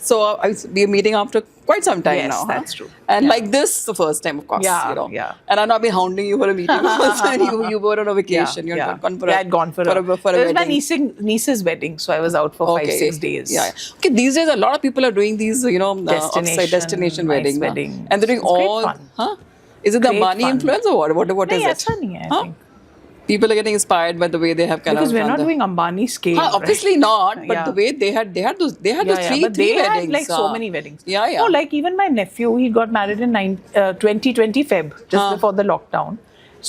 So we're meeting after quite some time Yes, now. that's true. And Yeah. like this, the first time, of course. Yeah, you know. yeah. And I've not been hounding you for a meeting. And you were on a vacation. Yeah, You had yeah. gone for Yeah, a, I'd gone for a for a It was my wedding. niece's wedding, so I was out for 5-6 days. Yeah. Okay. These days, a lot of people are doing these, offsite destination nice wedding. weddings. And they're doing It's great all. fun. Huh? Is it the Great Ambani fun. influence or what? What is No, it? it's funny, I think. People are getting inspired by the way they have kind Because of we're done not the- doing Ambani scale. Huh, obviously right? not. But Yeah. the way they had those three but they weddings. had like so many weddings. Yeah, yeah. No, like even my nephew, he got married in 2020 Feb, just before the lockdown.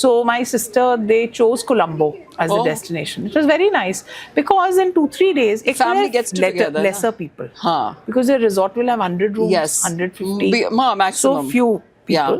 So my sister, they chose Colombo as a destination. It was very nice because in 2-3 days, it family will have gets together, lesser people. Huh. Because the resort will have 100 rooms, Yes. 150. Maximum. So few people. Yeah.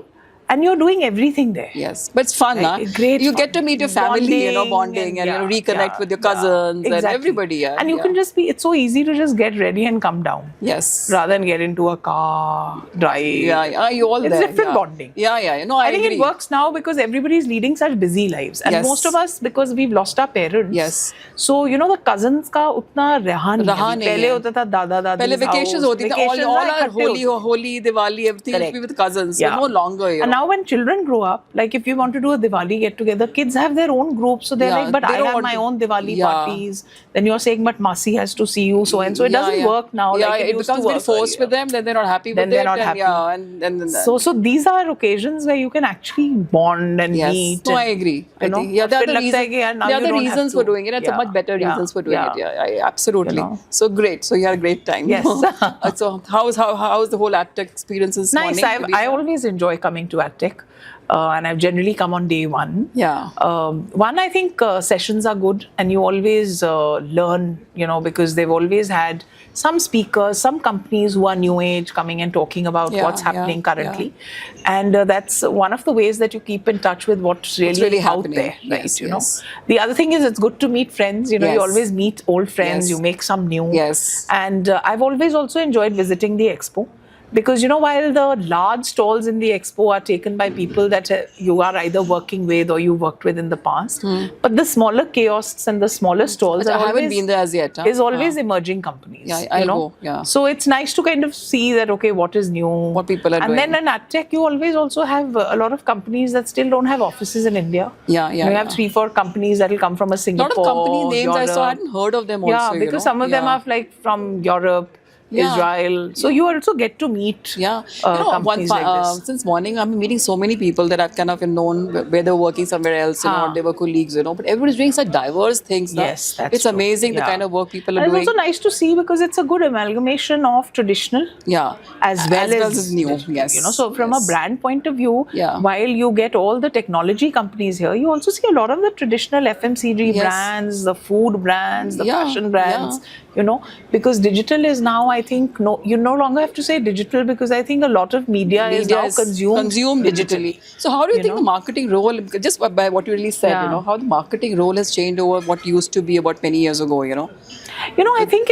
And you're doing everything there. Yes, but it's fun, Like, huh? great You fun. get to meet your family, bonding, and yeah, reconnect with your yeah, cousins and exactly. everybody. Yeah, and you yeah. can just be, it's so easy to just get ready and come down. Yes. Rather than get into a car, drive. Yeah, you all It's there. different yeah. bonding. Yeah. No, I think agree. it works now because everybody's leading such busy lives. And Yes. most of us, because we've lost our parents. Yes. So, the cousins ka utna raha nahi Raha hai. nahi Pehle hai. hota tha dada dadi. Pehle vacations hoti thi, all our holy. Holi, Diwali, everything used to be with cousins. Yeah. So no longer. And now when children grow up, like if you want to do a Diwali get together, kids have their own groups. So they're Yeah, like, but they I don't have want my to- own Diwali Yeah. parties. Then you're saying, but Masi has to see you, so and so. It doesn't work now. Yeah, like it used to becomes very work forced earlier. with them. Then they're not happy Then with they're it. not and, happy. Yeah, and So these are occasions where you can actually bond and yes. meet. No, and, I agree. I you know, think, yeah, there are feel the lagta hai ki, yaar, now there are you the don't have reasons for to. doing it. It's a much better reasons for doing it. Yeah, absolutely. So great. So you had a great time. Yes. So how's the whole AdTech experience this Nice. morning? I always enjoy coming to AdTech. And I've generally come on day one. Yeah. One, I think sessions are good, and you always learn, because they've always had some speakers, some companies who are new age coming and talking about what's happening currently. And that's one of the ways that you keep in touch with what's really out happening. there, right? Yes. The other thing is it's good to meet friends. You Yes. always meet old friends, Yes. you make some new. Yes. And I've always also enjoyed visiting the expo. Because, while the large stalls in the expo are taken by people that you are either working with or you worked with in the past, but the smaller kiosks and the smaller stalls I are haven't always, been there as yet. is always emerging companies. Yeah, I'll go, yeah. So it's nice to kind of see that, okay, what is new? What people are and doing. then in AdTech, you always also have a lot of companies that still don't have offices in India. Yeah. You have 3-4 companies that will come from a A lot Singapore, of company names I saw, I Europe. hadn't heard of them also. Yeah, because some of them are like from Europe, Yeah. Israel. So you also get to meet companies like this. Since morning I've been meeting so many people that I've kind of known where they were working somewhere else, or they were colleagues, but everybody's doing such diverse things. Yes, that's it's true. amazing the Yeah. kind of work people are And doing. it's also nice to see because it's a good amalgamation of traditional as well as new. Yes. So from a brand point of view, Yeah. while you get all the technology companies here, you also see a lot of the traditional FMCG Yes. brands, the food brands, the Yeah, fashion brands, because digital is now, I think, you no longer have to say digital because I think a lot of media is now consumed digitally. So how do you think the marketing role, just by what you really said, how the marketing role has changed over what used to be about many years ago, I think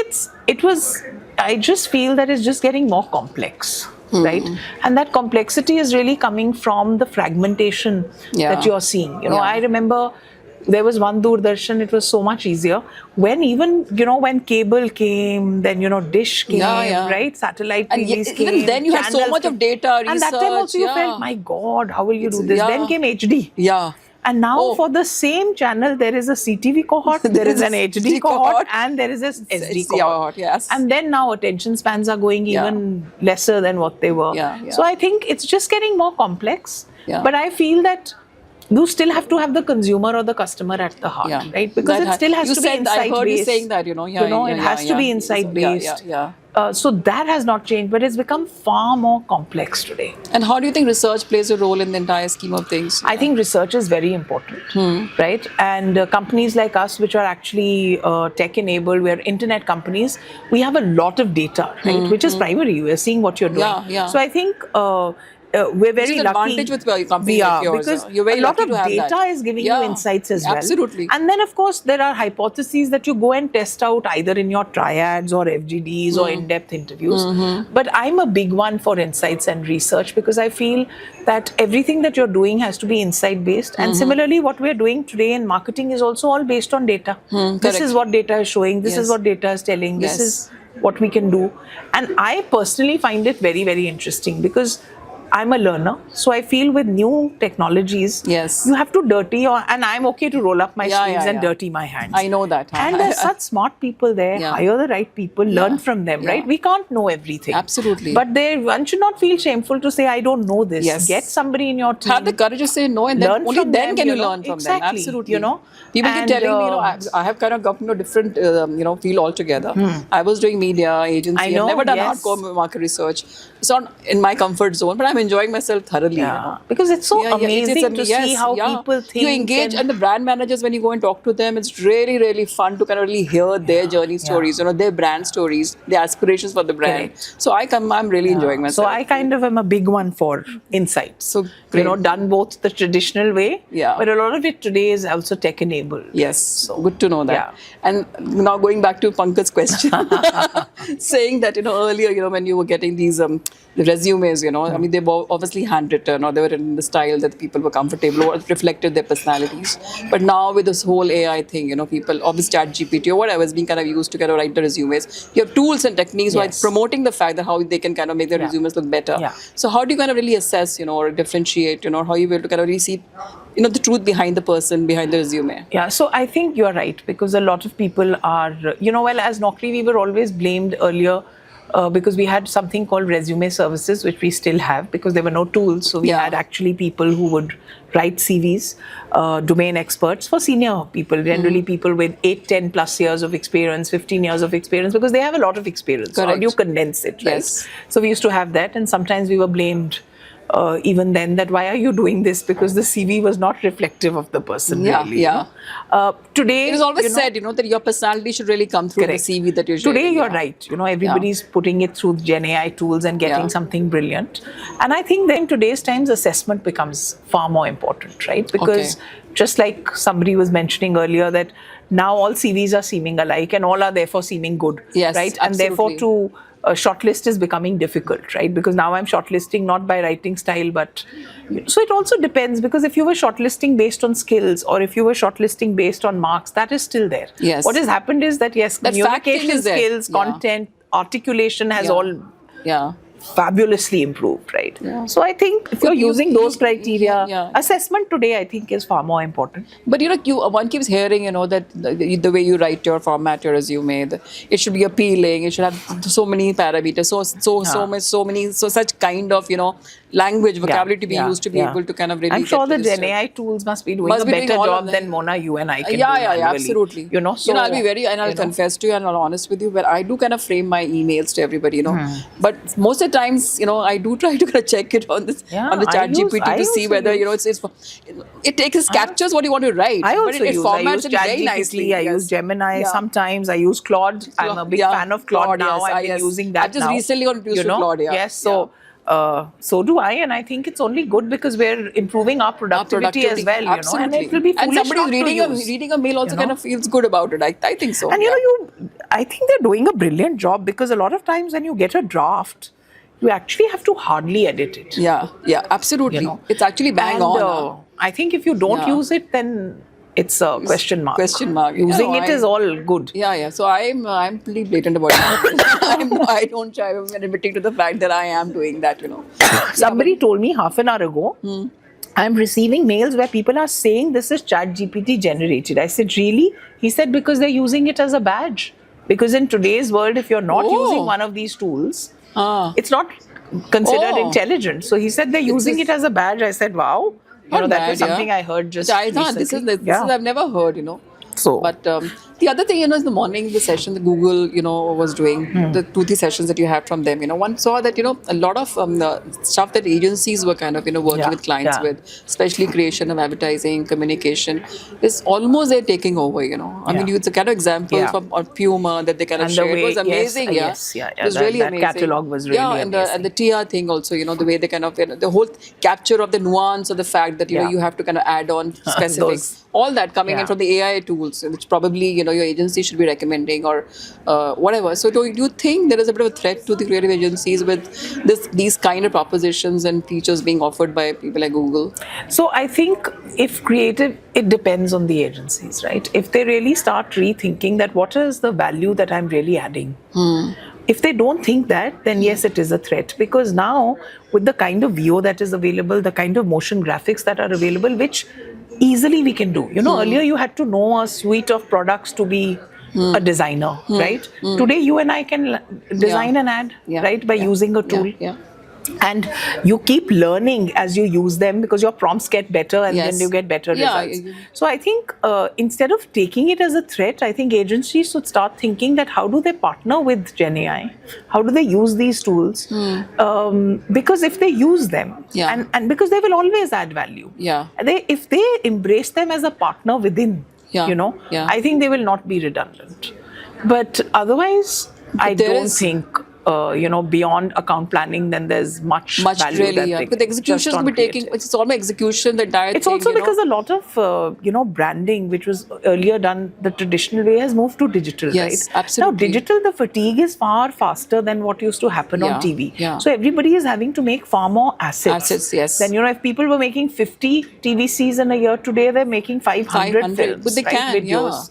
I just feel that it's just getting more complex. Right, and that complexity is really coming from the fragmentation that you're seeing. I remember there was one Doordarshan. It was so much easier when when cable came, then Dish came, right? Satellite TVs came. Even then you had so much of data research. And that time also you felt, my God, how will you do this? Then came HD. Yeah. And now for the same channel, there is a CTV cohort, there is an HD cohort, and there is a SD cohort. Yes. And then now attention spans are going even lesser than what they were. Yeah. So I think it's just getting more complex. Yeah. But I feel that you still have to have the consumer or the customer at the heart, right? Because it still has to be insight-based. I heard you saying that, it has to be insight-based. Yeah. So that has not changed, but it's become far more complex today. And how do you think research plays a role in the entire scheme of things? I think research is very important, right? And companies like us, which are actually tech-enabled, we're internet companies, we have a lot of data, right? Which is primary. We're seeing what you're doing. Yeah. So I think we're very lucky. Advantage with a company like yours. Because you're very a lot lucky of to have data that. is giving you insights as well. Absolutely. And then, of course, there are hypotheses that you go and test out either in your triads or FGDs or in-depth interviews. But I'm a big one for insights and research because I feel that everything that you're doing has to be insight-based. And similarly, what we're doing today in marketing is also all based on data. This is what data is showing. This is what data is telling. This is what we can do. And I personally find it very, very interesting because I'm a learner, so I feel with new technologies, Yes. you have to dirty and I'm okay to roll up my Yeah, sleeves yeah, and yeah. dirty my hands. I know that. And there's such smart people there. Yeah. Hire the right people, learn from them, Yeah. right? We can't know everything. Absolutely. But one should not feel shameful to say, I don't know this. Yes. Get somebody in your team. Have the courage to say no, and then Learn only from then them, can you you know. learn from Exactly, them. Absolutely. you know. People keep And, telling me, I have kind of gotten to a different, field altogether. I was doing media agency. I know, I've never done yes. hardcore market research. It's not in my comfort zone, but I'm enjoying myself thoroughly. Yeah. You know? Because it's so Yeah, amazing to see how people think. You engage, and the brand managers, when you go and talk to them, it's really, really fun to kind of really hear their journey stories, their brand stories, their aspirations for the brand. Correct. So I'm really enjoying myself. So I kind of am a big one for insights. So great. Done both the traditional way, Yeah. but a lot of it today is also tech enabled. Yes, so good to know that. Yeah. And now going back to Pankaj's question, saying that earlier, when you were getting these the resumes, I mean, they were obviously handwritten, or they were in the style that people were comfortable or reflected their personalities. But now with this whole AI thing, people, obviously ChatGPT or whatever is being kind of used to kind of write the resumes. You have tools and techniques like Yes. promoting the fact that how they can kind of make their resumes look better. Yeah. So how do you kind of really assess, or differentiate, how you will to kind of really see, the truth behind the person, behind the resume? Yeah, so I think you're right, because a lot of people are, as Naukri, we were always blamed earlier because we had something called resume services, which we still have because there were no tools. So we Yeah. had actually people who would write CVs, domain experts for senior people, generally people with 8, 10 plus years of experience, 15 years of experience, because they have a lot of experience. So how do you condense it, right? Yes. So we used to have that, and sometimes we were blamed even then that why are you doing this, because the CV was not reflective of the person. Yeah, really, yeah. Today It is always said, that your personality should really come through Correct. the CV that you're sharing. Today, you're right. Everybody's putting it through Gen AI tools and getting Yeah. something brilliant. And I think that in today's times, assessment becomes far more important, right? Because just like somebody was mentioning earlier, that now all CVs are seeming alike and all are therefore seeming good, Yes, right? And therefore, absolutely. to shortlist is becoming difficult, right? Because now I'm shortlisting not by writing style, but so it also depends, because if you were shortlisting based on skills or if you were shortlisting based on marks, that is still there. Yes. What has happened is that yes, That communication facting is there. skills, Yeah. content, articulation has all Yeah. fabulously improved, right? Yeah. So I think if you're using those criteria, yeah. assessment today I think is far more important. But one keeps hearing, that the way you write your format, your resume, it should be appealing. It should have so many parameters, so such kind of language, vocabulary to be used to be able to kind of really. I'm sure get the to Gen this. AI tools must be doing Must a be doing better all of job them. than Mona, you and I can do Yeah, manually. absolutely. So I'll be very, and I'll confess to you, and I'll be honest with you, but I do kind of frame my emails to everybody, But most of the times, I do try to kind of check it on the ChatGPT I to see also whether use- it captures what you want to write. I but also it use formats it very ChatGPT, nicely. I use Gemini, Yeah. sometimes I use Claude. I'm a big fan of Claude now. Yes, I've been yes. using that I've just now. recently got introduced to Claude, yeah. Yes, so do I, and I think it's only good because we're improving our productivity as well, Absolutely. and it will be foolish somebody not to use. reading a mail also kind of feels good about it. I think so. And I think they're doing a brilliant job, because a lot of times when you get a draft, you actually have to hardly edit it. Yeah, absolutely. It's actually bang And, on. I think if you don't use it, then it's a question mark. Question mark. Using it is all good. Yeah. So I'm pretty blatant about it. I don't shy away when admitting to the fact that I am doing that. Somebody told me half an hour ago, I'm receiving mails where people are saying this is ChatGPT generated. I said, really? He said, because they're using it as a badge. Because in today's world, if you're not using one of these tools, it's not considered intelligent. So he said they're using it as a badge. I said, wow. That was something I heard just recently. This is I've never heard, So, but the other thing, is the morning, the session that Google, was doing, the 2-3 sessions that you had from them, one saw that, a lot of stuff that agencies were kind of, working with clients with, especially creation of advertising, communication, is almost they're taking over, I mean, it's a kind of example from Puma that they kind of And the shared. It way- was amazing, yes, It was really that amazing. catalog was really and the TR thing also, the way they kind of, the whole capture of the nuance of the fact that, you have to kind of add on specifics. All that coming in from the AI tools, which probably, your agency should be recommending or whatever. So do you think there is a bit of a threat to the creative agencies with these kind of propositions and features being offered by people like Google? So I think if creative, it depends on the agencies, right? If they really start rethinking that what is the value that I'm really adding. If they don't think that, then yes, it is a threat, because now with the kind of VO that is available, the kind of motion graphics that are available, which easily we can do. Earlier you had to know a suite of products to be a designer, right? Today you and I can design an ad, right, by using a tool. And you keep learning as you use them, because your prompts get better and then you get better results. So I think instead of taking it as a threat, I think agencies should start thinking that how do they partner with Gen AI? How do they use these tools? Because if they use them, and because they will always add value, if they embrace them as a partner within, I think they will not be redundant. But otherwise, I don't think beyond account planning, then there's much value really, that but the execution will be taking. It's all my execution. The entire it's thing, also because a lot of branding, which was earlier done the traditional way, has moved to digital, right? Absolutely. Now digital, the fatigue is far faster than what used to happen on TV. So everybody is having to make far more assets. Then if people were making 50 TVCs in a year, today they're making 500 films, but they can, videos.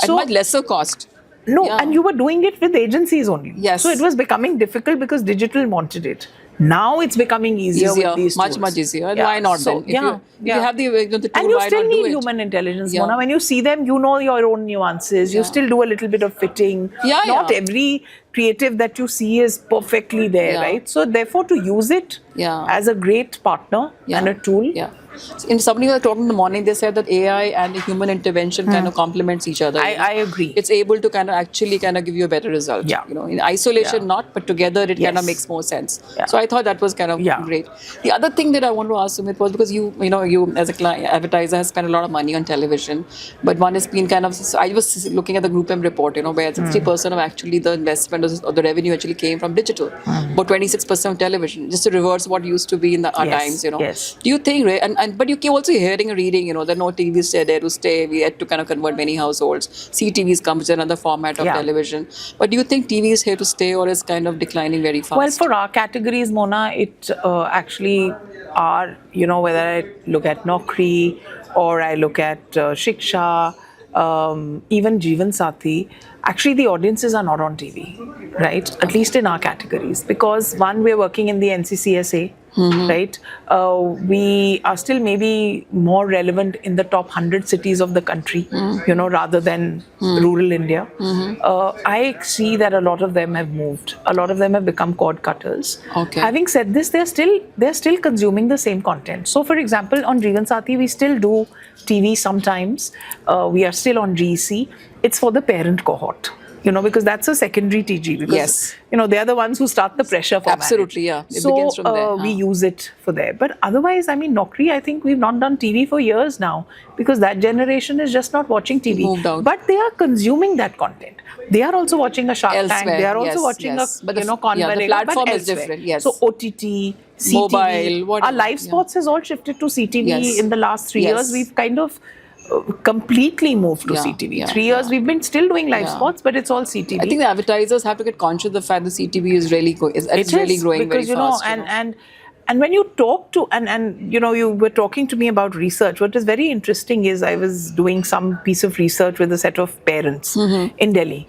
At much lesser cost. No, and you were doing it with agencies only. So it was becoming difficult because digital wanted it. Now it's becoming easier with these tools. Much easier. And why not then? If you have the tool, and you why still not need do it? human intelligence, Mona. When you see them, you know your own nuances. You still do a little bit of fitting. Not every creative that you see is perfectly there, right? So therefore, to use it as a great partner and a tool. In somebody who was talking in the morning, they said that AI and human intervention kind of complements each other. I agree. It's able to kind of give you a better result. In isolation, not, but together it kind of makes more sense. So I thought that was kind of great. The other thing that I want to ask Sumit was, because you as a client advertiser has spent a lot of money on television, but one has been kind of. I was looking at the GroupM report, where 60% of actually the investment or the revenue actually came from digital, about 26% of television. Just to reverse what used to be in our times, Do you think, but you keep also hearing and reading, that no TV is there to stay. We had to kind of convert many households. CTVs comes in another format of television. But do you think TV is here to stay, or is kind of declining very fast? Well, for our categories, Mona, it actually are, whether I look at Naukri or I look at Shiksha, even Jeevan Sathi, actually the audiences are not on TV, right? At least in our categories. Because one, we're working in the NCCSA, right? We are still maybe more relevant in the top 100 cities of the country, rather than rural India. I see that a lot of them have moved. A lot of them have become cord cutters. Having said this, they're still consuming the same content. So, for example, on Jeevan Sathi, we still do TV sometimes. We are still on GEC. It's for the parent cohort. Because that's a secondary TG. Because, they are the ones who start the pressure for Absolutely, marriage. It begins from there. We use it for there. But otherwise, Naukri, I think we've not done TV for years now, because that generation is just not watching TV. Moved out. But they are consuming that content. They are also watching a Shark Tank. They are also watching a, Conversation. The platform is different, So OTT, CTV. Mobile, whatever. Our live sports has all shifted to CTV in the last 3 years. We've kind of completely moved to CTV. 3 years we've been still doing live sports, but it's all CTV. I think the advertisers have to get conscious of the fact that CTV is really really growing because, very fast. And when you talk to and you were talking to me about research, what is very interesting is I was doing some piece of research with a set of parents in Delhi.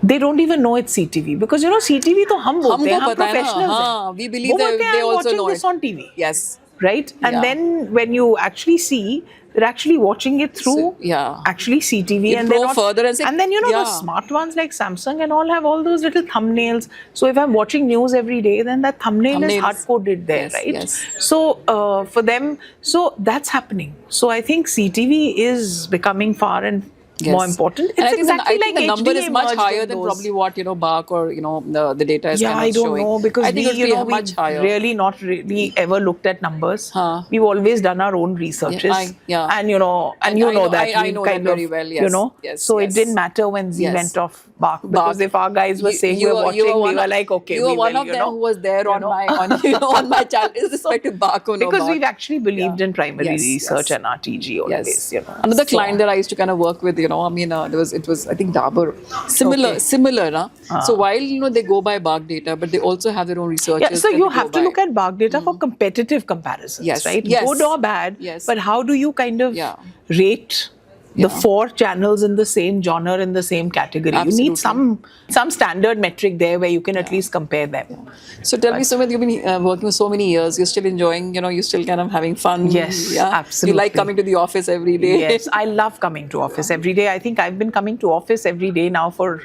They don't even know it's CTV, because CTV to hum bolte hain, hum professionals hain. We believe they also know this on TV. Yes. Right? And then when you actually see, they're actually watching it through actually CTV, and they're not, further and then the smart ones like Samsung and all have all those little thumbnails. So if I'm watching news every day, then that thumbnail is hard coded there, right? So for them, so that's happening. So I think CTV is becoming far and more important. It's I think the number is much higher than probably what BARC or the data is kind of I don't showing. know, because I think we much higher. really not really ever looked at numbers. We've always done our own researches, and you know that I know that very well. Yes, so it didn't matter when Z went off BARC, because if our guys were saying we're watching, we were like, okay, you were one of them who was there on my channel. Is respective BARC or no because BARC? we've actually believed in primary research and RTG always. Another client that I used to kind of work with, I mean, it was I think Dabur, similar, huh? So while they go by BARC data, but they also have their own researchers. Yeah, so that you they have go to by. look at BARC data for competitive comparisons, Yes, right? yes. Good or bad, Yes. but how do you kind of Yeah. rate the 4 channels in the same genre, in the same category? Absolutely. You need some standard metric there where you can at least compare them. So tell me, Sumit, you've been working for so many years. You're still enjoying, you're still kind of having fun. Yes, yeah? absolutely. You like coming to the office every day. Yes, I love coming to office every day. I think I've been coming to office every day now for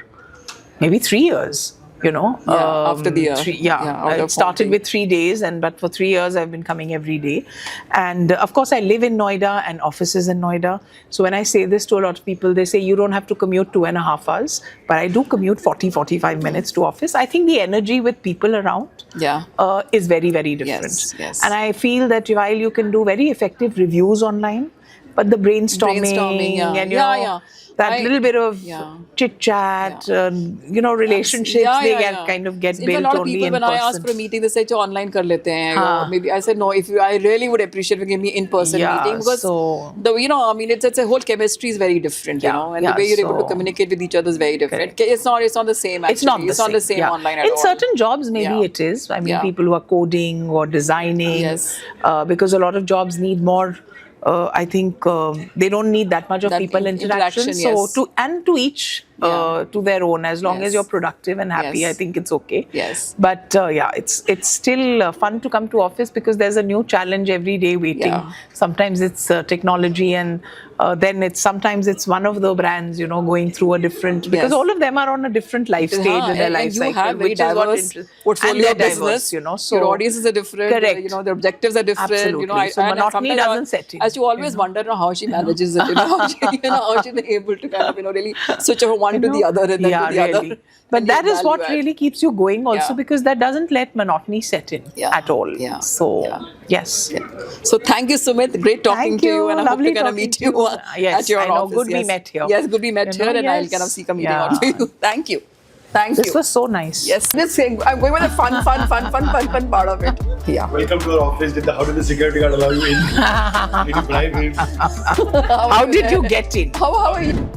maybe 3 years. After the year. I started with 3 days, but for 3 years I've been coming every day. And of course, I live in Noida and offices in Noida. So when I say this to a lot of people, they say you don't have to commute 2.5 hours, but I do commute 40-45 minutes to office. I think the energy with people around is very, very different. Yes. And I feel that while you can do very effective reviews online, but the brainstorming and that little bit of chit chat, relationships, get In fact, built a lot of only people, in when person. I ask for a meeting, they say, online kar lete hain. Or maybe I said, no, I really would appreciate if you give me in-person meeting, because it's a whole chemistry is very different, and the way you're able to communicate with each other is very different. It's not the same, actually. It's not the same online at all. In certain jobs, maybe it is. I mean, people who are coding or designing, because a lot of jobs need more. I think they don't need that much of people interaction. So to each to their own, as long as you're productive and happy, I think it's okay. Yes. But it's still fun to come to office because there's a new challenge every day waiting. Sometimes it's technology, and then sometimes it's one of the brands, going through a different, because all of them are on a different life stage in their life cycle, have very which is what diverse portfolio of business. So your audiences are different. Correct. Their objectives are different. Absolutely. So monotony doesn't set in. As you always wonder how she manages it. How she's able to kind of really switch from one to the other and then to the other. But that is what really keeps you going also, because that doesn't let monotony set in at all. So, yes. So thank you, Sumit. Great talking to you, and I hope to kind of meet you at your office. Good we met here. Yes, good we met here, and I'll kind of seek a meeting out for you. Thank you. Thank you. This was so nice. Yes, I'm going with the fun part of it. Yeah. Welcome to our office. How did the security guard allow you in? Did you bribe him? How did you get in? How are you?